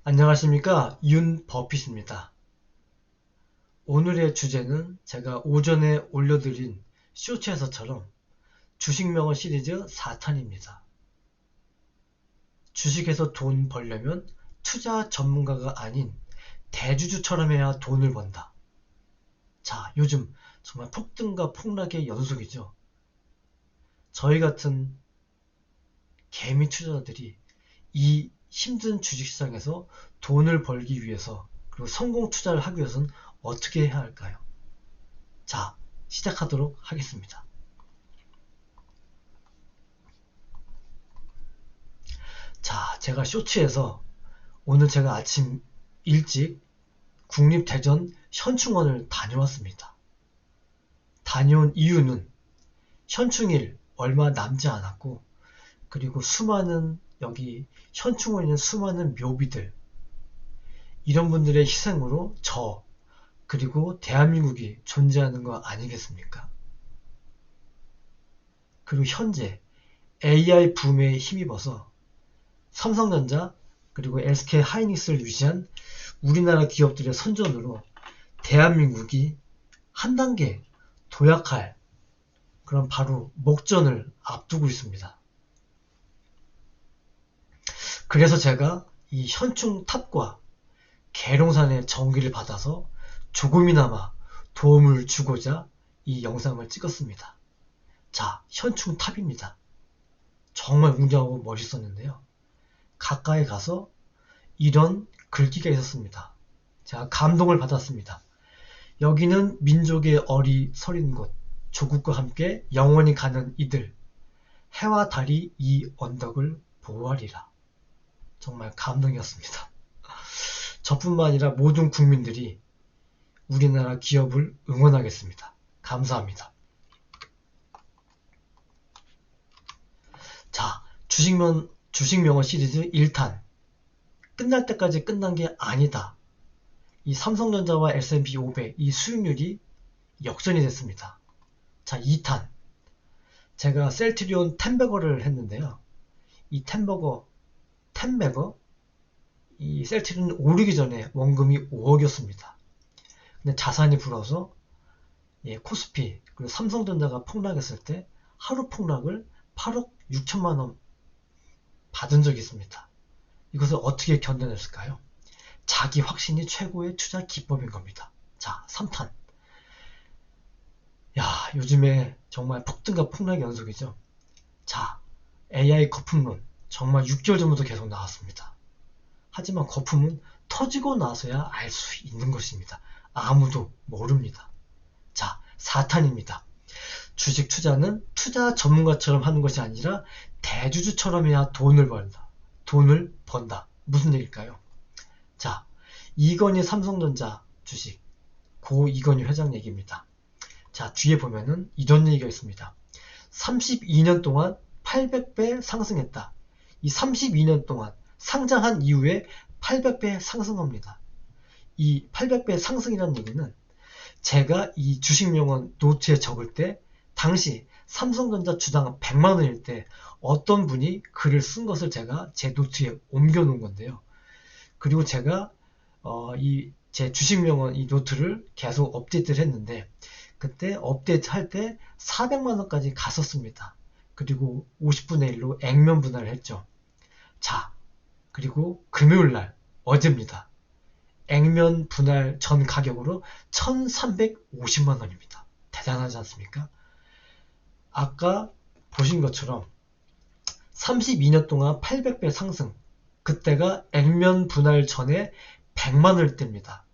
안녕하십니까, 윤버핏입니다. 오늘의 주제는 제가 오전에 올려드린 쇼츠에서처럼 주식명언 시리즈 4탄입니다. 주식에서 돈 벌려면 투자 전문가가 아닌 대주주처럼 해야 돈을 번다. 자, 요즘 정말 폭등과 폭락의 연속이죠. 저희 같은 개미 투자자들이 이 힘든 주식시장에서 돈을 벌기 위해서, 그리고 성공 투자를 하기 위해서는 어떻게 해야 할까요? 자, 시작하도록 하겠습니다. 자, 제가 쇼츠에서 오늘 제가 아침 일찍 국립대전 현충원을 다녀왔습니다. 다녀온 이유는 현충일 얼마 남지 않았고, 그리고 수많은 여기 현충원에 있는 수많은 묘비들, 이런 분들의 희생으로 그리고 대한민국이 존재하는 거 아니겠습니까? 그리고 현재 AI 붐에 힘입어서 삼성전자 그리고 SK 하이닉스를 유지한 우리나라 기업들의 선전으로 대한민국이 한 단계 도약할 그런 바로 목전을 앞두고 있습니다. 그래서 제가 이 현충탑과 계룡산의 정기를 받아서 조금이나마 도움을 주고자 이 영상을 찍었습니다. 자, 현충탑입니다. 정말 웅장하고 멋있었는데요. 가까이 가서 이런 글귀가 있었습니다. 제가 감동을 받았습니다. 여기는 민족의 얼이 서린 곳, 조국과 함께 영원히 가는 이들, 해와 달이 이 언덕을 보호하리라. 정말 감동이었습니다. 저뿐만 아니라 모든 국민들이 우리나라 기업을 응원하겠습니다. 감사합니다. 자, 주식명언 시리즈 1탄. 끝날 때까지 끝난 게 아니다. 이 삼성전자와 S&P 500, 이 수익률이 역전이 됐습니다. 자, 2탄. 제가 셀트리온 텐베거를 했는데요. 이 텐베거, 이 셀트리온 오르기 전에 원금이 5억이었습니다. 근데 자산이 불어서 코스피, 그리고 삼성전자가 폭락했을 때 하루 폭락을 8억 6천만 원 받은 적이 있습니다. 이것을 어떻게 견뎌냈을까요? 자기 확신이 최고의 투자 기법인 겁니다. 자, 3탄. 야, 요즘에 정말 폭등과 폭락의 연속이죠. 자, AI 거품론. 정말 6개월 전부터 계속 나왔습니다. 하지만 거품은 터지고 나서야 알 수 있는 것입니다. 아무도 모릅니다. 자, 4탄입니다. 주식 투자는 투자 전문가처럼 하는 것이 아니라 대주주처럼 해야 돈을 번다. 무슨 얘기일까요? 자, 이건희 삼성전자 주식, 고 이건희 회장 얘기입니다. 자, 뒤에 보면은 이런 얘기가 있습니다. 32년 동안 800배 상승했다. 이 32년 동안 상장한 이후에 800배 상승합니다. 이 800배 상승이라는 얘기는 제가 이 주식명언 노트에 적을 때 당시 삼성전자 주당 100만원일 때 어떤 분이 글을 쓴 것을 제가 제 노트에 옮겨 놓은 건데요. 그리고 제가 제 주식명언 이 노트를 계속 업데이트를 했는데, 그때 업데이트 할 때 400만원까지 갔었습니다. 그리고 50분의 1로 액면 분할을 했죠. 자, 그리고 금요일날, 어제입니다. 액면 분할 전 가격으로 1350만원입니다. 대단하지 않습니까? 아까 보신 것처럼 32년 동안 800배 상승, 그때가 액면 분할 전에 100만원일 때입니다.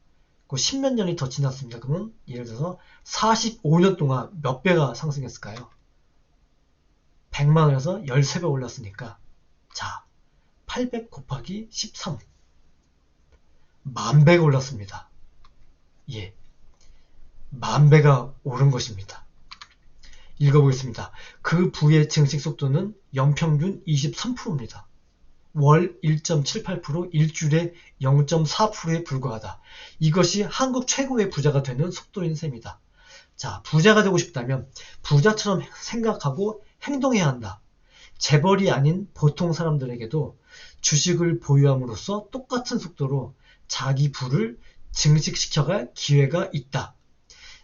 그 10몇 년이 더 지났습니다. 그러면 예를 들어서 45년 동안 몇 배가 상승했을까요? 100만원에서 13배 올랐으니까, 자, 800 곱하기 13, 만배가 올랐습니다. 예, 만배가 오른 것입니다. 읽어보겠습니다. 그 부의 증식 속도는 연평균 23%입니다. 월 1.78%, 일주일에 0.4%에 불과하다. 이것이 한국 최고의 부자가 되는 속도인 셈이다. 자, 부자가 되고 싶다면 부자처럼 생각하고 행동해야 한다. 재벌이 아닌 보통 사람들에게도 주식을 보유함으로써 똑같은 속도로 자기 부를 증식시켜갈 기회가 있다.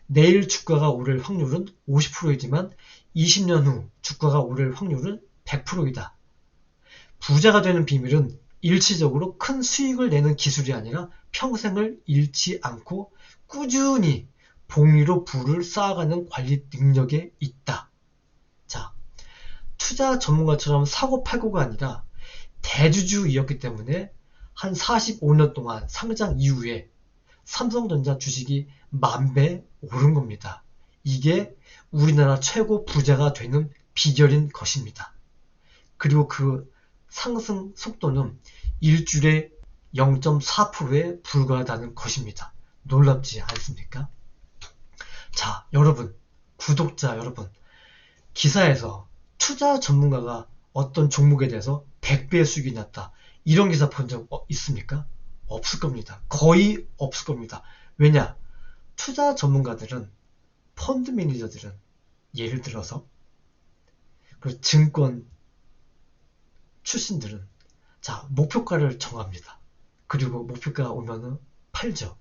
내일 주가가 오를 확률은 50%이지만 20년 후 주가가 오를 확률은 100%이다. 부자가 되는 비밀은 일시적으로 큰 수익을 내는 기술이 아니라 평생을 잃지 않고 꾸준히 복리로 부를 쌓아가는 관리 능력에 있다. 자, 투자 전문가처럼 사고팔고가 아니라 대주주이었기 때문에 한 45년 동안 상장 이후에 삼성전자 주식이 10,000배 오른 겁니다. 이게 우리나라 최고 부자가 되는 비결인 것입니다. 그리고 그 상승 속도는 일주일에 0.4%에 불과하다는 것입니다. 놀랍지 않습니까? 자, 여러분, 구독자 여러분, 기사에서 투자 전문가가 어떤 종목에 대해서 100배의 수익이 났다, 이런 기사 본 적 있습니까? 없을 겁니다. 거의 없을 겁니다. 왜냐? 투자 전문가들은, 펀드 매니저들은 예를 들어서 그 증권 출신들은 자, 목표가를 정합니다. 그리고 목표가 오면은 팔죠.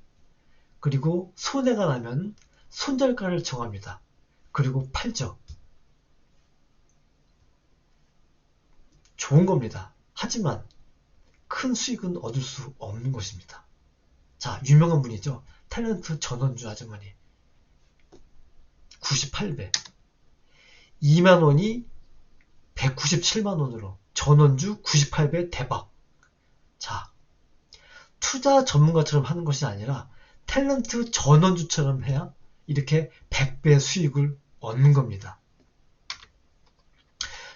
그리고 손해가 나면 손절가를 정합니다. 그리고 팔죠. 좋은 겁니다. 하지만 큰 수익은 얻을 수 없는 것입니다. 자, 유명한 분이죠. 탤런트 전원주 아주머니. 98배. 2만원이 197만원으로 전원주 98배 대박. 자, 투자 전문가처럼 하는 것이 아니라 탤런트 전원주처럼 해야 이렇게 100배 수익을 얻는 겁니다.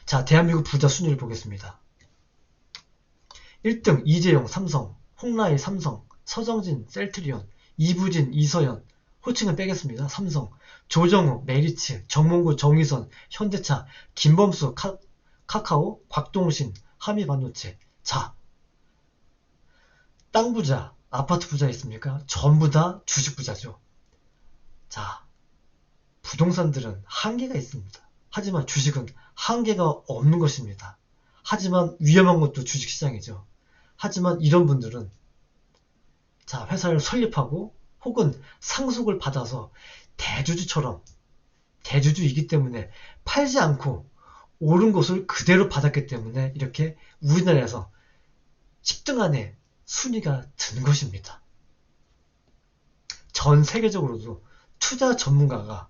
자, 대한민국 부자 순위를 보겠습니다. 1등 이재용 삼성, 홍라이 삼성, 서정진 셀트리온, 이부진 이서연, 호칭은 빼겠습니다. 삼성, 조정우 메리츠, 정몽구 정의선 현대차, 김범수 카카오, 곽동신 하미반도체. 자, 땅 부자, 아파트 부자 있습니까? 전부 다 주식 부자죠. 자, 부동산들은 한계가 있습니다. 하지만 주식은 한계가 없는 것입니다. 하지만 위험한 것도 주식시장이죠. 하지만 이런 분들은 자, 회사를 설립하고 혹은 상속을 받아서 대주주처럼, 대주주이기 때문에 팔지 않고 오른 것을 그대로 받았기 때문에 이렇게 우리나라에서 10등 안에 순위가 든 것입니다. 전 세계적으로도 투자 전문가가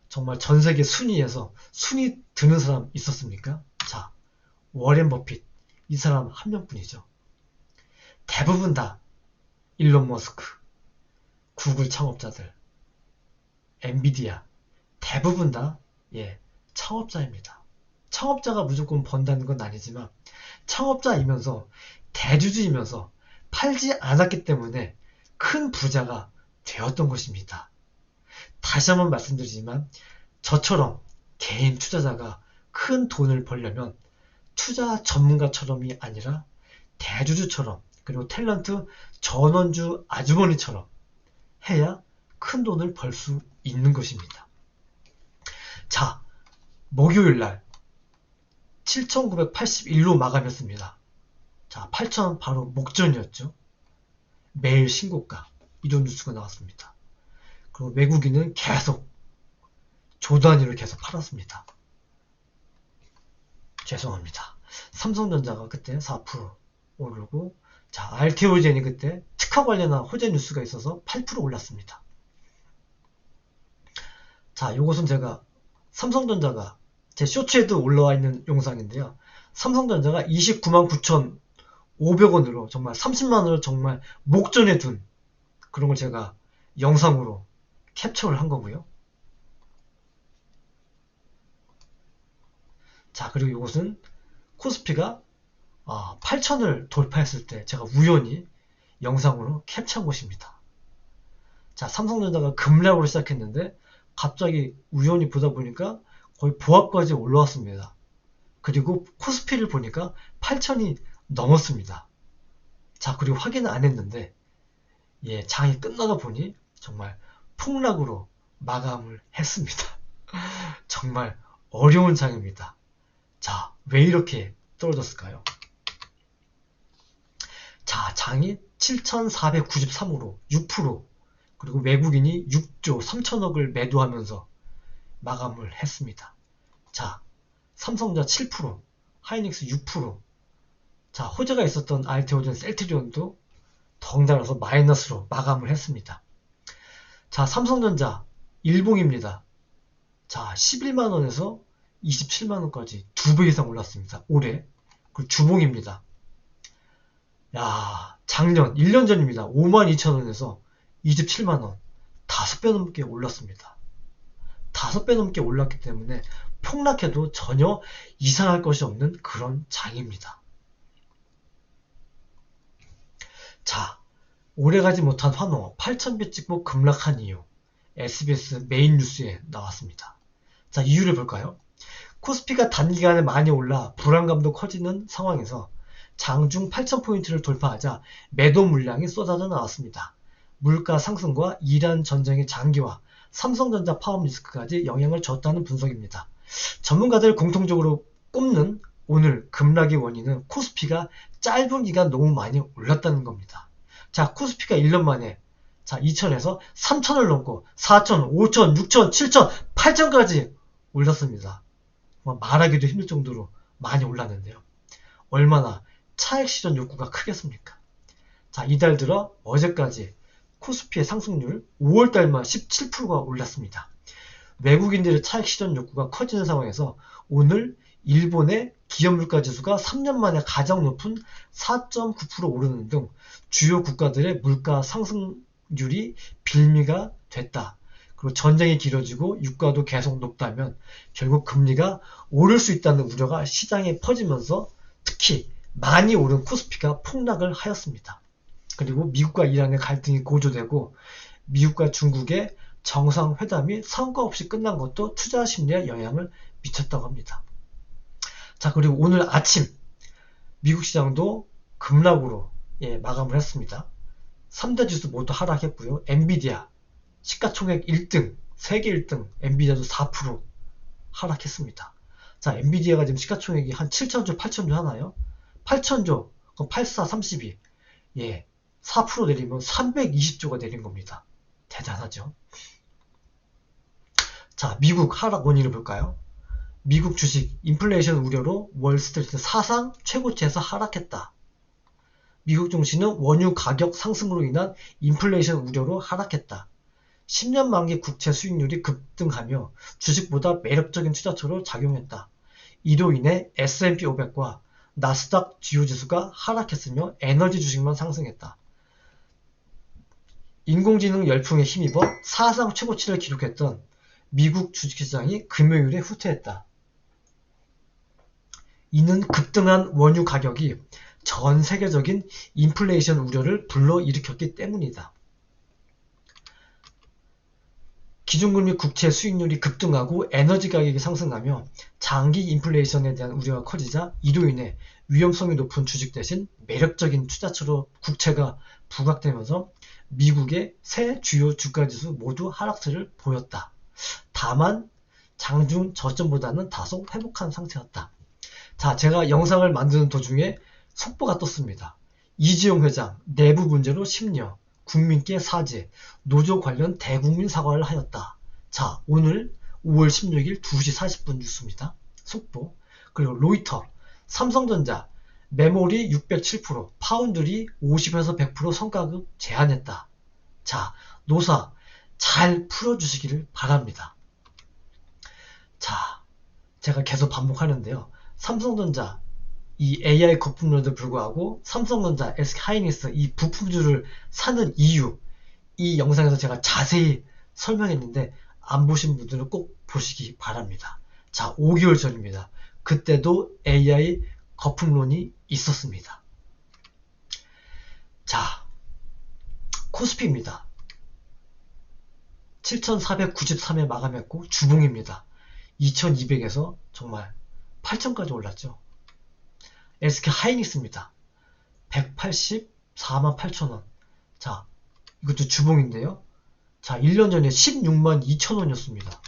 정말 전 세계 순위에서 순위 드는 사람 있었습니까? 자, 워렌 버핏, 이 사람 한 명뿐이죠. 대부분 다 일론 머스크, 구글 창업자들, 엔비디아, 대부분 다 창업자입니다. 창업자가 무조건 번다는 건 아니지만 창업자이면서 대주주이면서 팔지 않았기 때문에 큰 부자가 되었던 것입니다. 다시 한번 말씀드리지만 저처럼 개인 투자자가 큰 돈을 벌려면 투자 전문가처럼이 아니라 대주주처럼, 그리고 탤런트 전원주 아주머니처럼 해야 큰 돈을 벌 수 있는 것입니다. 자, 목요일날 7,981로 마감했습니다. 자, 8,000 바로 목전이었죠. 매일 신고가, 이런 뉴스가 나왔습니다. 그리고 외국인은 계속 조단위로 계속 팔았습니다. 죄송합니다. 삼성전자가 그때 4% 오르고, 자, 알테오젠이 그때 특허 관련한 호재 뉴스가 있어서 8% 올랐습니다. 자, 요것은 제가 삼성전자가 제 쇼츠에도 올라와 있는 영상인데요. 삼성전자가 29만 9,500원으로 정말 30만원을 정말 목전에 둔 그런 걸 제가 영상으로 캡처를 한 거고요. 자, 그리고 이것은 코스피가 8,000을 돌파했을 때 제가 우연히 영상으로 캡처한 것입니다. 자, 삼성전자가 급락으로 시작했는데 갑자기 우연히 보다 보니까 거의 보합까지 올라왔습니다. 그리고 코스피를 보니까 8,000이 넘었습니다. 자, 그리고 확인을 안 했는데 장이 끝나다 보니 정말 폭락으로 마감을 했습니다. 정말 어려운 장입니다. 자, 왜 이렇게 떨어졌을까요? 장이 7,493으로 6%, 그리고 외국인이 6조 3천억을 매도하면서 마감을 했습니다. 자, 삼성전자 7%, 하이닉스 6%, 자, 호재가 있었던 알테오젠 셀트리온도 덩달아서 마이너스로 마감을 했습니다. 자, 삼성전자 일봉입니다. 자, 11만원에서 27만원까지 2배 이상 올랐습니다. 올해. 그리고 주봉입니다. 야, 작년 1년 전입니다. 52,000원에서 27만원 5배 넘게 올랐습니다. 5배 넘게 올랐기 때문에 폭락해도 전혀 이상할 것이 없는 그런 장입니다. 자, 오래가지 못한 환호 8,000배 찍고 급락한 이유, SBS 메인 뉴스에 나왔습니다. 자, 이유를 볼까요? 코스피가 단기간에 많이 올라 불안감도 커지는 상황에서 장중 8,000포인트를 돌파하자 매도 물량이 쏟아져 나왔습니다. 물가 상승과 이란 전쟁의 장기화, 삼성전자 파업 리스크까지 영향을 줬다는 분석입니다. 전문가들 공통적으로 꼽는 오늘 급락의 원인은 코스피가 짧은 기간 너무 많이 올랐다는 겁니다. 자, 코스피가 1년 만에 2,000에서 3,000을 넘고 4,000, 5,000, 6,000, 7,000, 8,000까지 올랐습니다. 말하기도 힘들 정도로 많이 올랐는데요. 얼마나 차익 실현 욕구가 크겠습니까? 자, 이달 들어 어제까지 코스피의 상승률 5월달만 17%가 올랐습니다. 외국인들의 차익 실현 욕구가 커지는 상황에서 오늘 일본의 기업물가지수가 3년 만에 가장 높은 4.9% 오르는 등 주요 국가들의 물가 상승률이 빌미가 됐다. 그리고 전쟁이 길어지고 유가도 계속 높다면 결국 금리가 오를 수 있다는 우려가 시장에 퍼지면서 특히 많이 오른 코스피가 폭락을 하였습니다. 그리고 미국과 이란의 갈등이 고조되고 미국과 중국의 정상회담이 성과 없이 끝난 것도 투자 심리에 영향을 미쳤다고 합니다. 자, 그리고 오늘 아침 미국 시장도 급락으로 마감을 했습니다. 3대 지수 모두 하락했고요. 엔비디아 시가총액 1등, 세계 1등 엔비디아도 4% 하락했습니다. 자, 엔비디아가 지금 시가총액이 한 7천조, 8천조 하나요? 8천조, 그럼 84, 32. 4% 내리면 320조가 내린 겁니다. 대단하죠? 자, 미국 하락 원인을 볼까요? 미국 주식 인플레이션 우려로 월스트리트 사상 최고치에서 하락했다. 미국 증시는 원유 가격 상승으로 인한 인플레이션 우려로 하락했다. 10년 만기 국채 수익률이 급등하며 주식보다 매력적인 투자처로 작용했다. 이로 인해 S&P 500과 나스닥 주요 지수가 하락했으며 에너지 주식만 상승했다. 인공지능 열풍에 힘입어 사상 최고치를 기록했던 미국 주식시장이 금요일에 후퇴했다. 이는 급등한 원유 가격이 전 세계적인 인플레이션 우려를 불러일으켰기 때문이다. 기준금리 국채 수익률이 급등하고 에너지 가격이 상승하며 장기 인플레이션에 대한 우려가 커지자 이로 인해 위험성이 높은 주식 대신 매력적인 투자처로 국채가 부각되면서 미국의 새 주요 주가지수 모두 하락세를 보였다. 다만 장중 저점보다는 다소 회복한 상태였다. 자, 제가 영상을 만드는 도중에 속보가 떴습니다. 이재용 회장 내부 문제로 심려, 국민께 사죄, 노조 관련 대국민 사과를 하였다. 자, 오늘 5월 16일 2시 40분 뉴스입니다. 속보. 그리고 로이터, 삼성전자 메모리 607%, 파운드리 50에서 100% 성과급 제한했다. 자, 노사 잘 풀어주시기를 바랍니다. 자, 제가 계속 반복하는데요. 삼성전자 이 AI 거품론에도 불구하고 삼성전자, SK하이닉스 이 부품주를 사는 이유, 이 영상에서 제가 자세히 설명했는데 안 보신 분들은 꼭 보시기 바랍니다. 자, 5개월 전입니다. 그때도 AI 거품론이 있었습니다. 자, 코스피입니다. 7,493에 마감했고 주봉입니다. 2,200에서 정말 8,000까지 올랐죠. SK하이닉스입니다. 184만 8천원. 자, 이것도 주봉인데요. 자, 1년 전에 16만 2천원이었습니다.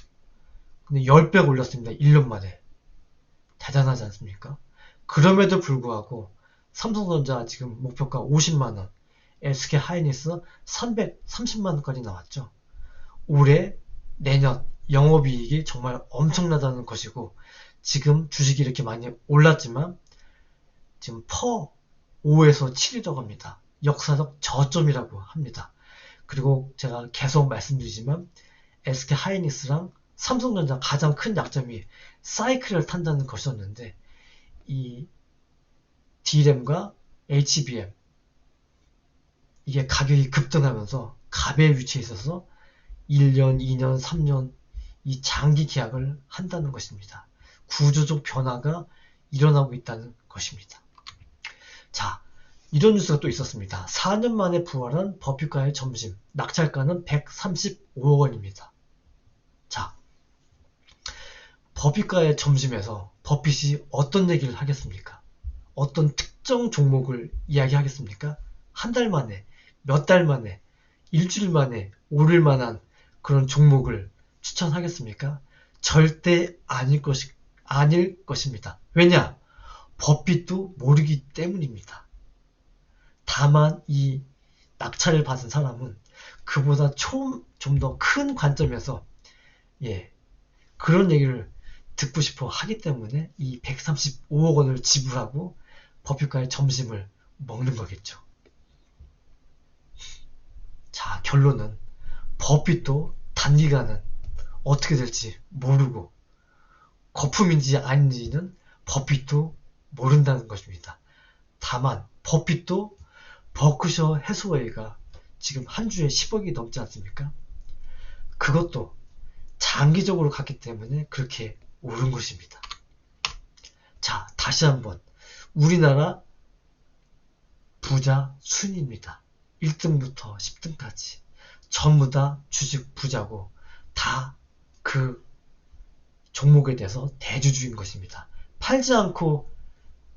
근데 10배 올렸습니다. 1년 만에. 대단하지 않습니까? 그럼에도 불구하고 삼성전자 지금 목표가 50만원, SK 하이닉스 330만원까지 나왔죠. 올해, 내년 영업이익이 정말 엄청나다는 것이고, 지금 주식이 이렇게 많이 올랐지만 지금 퍼 5에서 7이라고 합니다. 역사적 저점이라고 합니다. 그리고 제가 계속 말씀드리지만 SK 하이닉스랑 삼성전자 가장 큰 약점이 사이클을 탄다는 것이었는데, 이 D램과 HBM 이게 가격이 급등하면서 갑의 위치에 있어서 1년, 2년, 3년 이 장기 계약을 한다는 것입니다. 구조적 변화가 일어나고 있다는 것입니다. 자, 이런 뉴스가 또 있었습니다. 4년 만에 부활한 버핏가의 점심, 낙찰가는 135억 원입니다. 자, 버핏가의 점심에서 버핏이 어떤 얘기를 하겠습니까? 어떤 특정 종목을 이야기하겠습니까? 한 달 만에, 몇 달 만에, 일주일 만에 오를 만한 그런 종목을 추천하겠습니까? 절대 아닐 것입니다. 왜냐? 버핏도 모르기 때문입니다. 다만 이 낙찰을 받은 사람은 그보다 좀 더 큰 관점에서 그런 얘기를 듣고 싶어 하기 때문에 이 135억 원을 지불하고 버핏과의 점심을 먹는 거겠죠. 자, 결론은 버핏도 단기간은 어떻게 될지 모르고 거품인지 아닌지는 버핏도 모른다는 것입니다. 다만 버핏도 버크셔 해스웨이가 지금 한 주에 10억이 넘지 않습니까? 그것도 장기적으로 갔기 때문에 그렇게 오른 것입니다. 자, 다시 한번 우리나라 부자 순위입니다. 1등부터 10등까지 전부 다 주식 부자고 다 그 종목에 대해서 대주주인 것입니다. 팔지 않고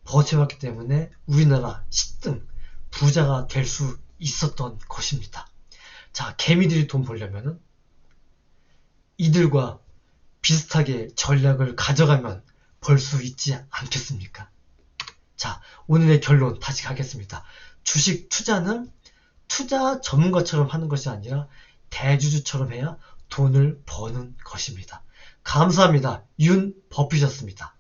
버텨왔기 때문에 우리나라 10등 부자가 될 수 있었던 것입니다. 자, 개미들이 돈 벌려면은 이들과 비슷하게 전략을 가져가면 벌 수 있지 않겠습니까? 자, 오늘의 결론 다시 가겠습니다. 주식 투자는 투자 전문가처럼 하는 것이 아니라 대주주처럼 해야 돈을 버는 것입니다. 감사합니다. 윤 버핏이었습니다.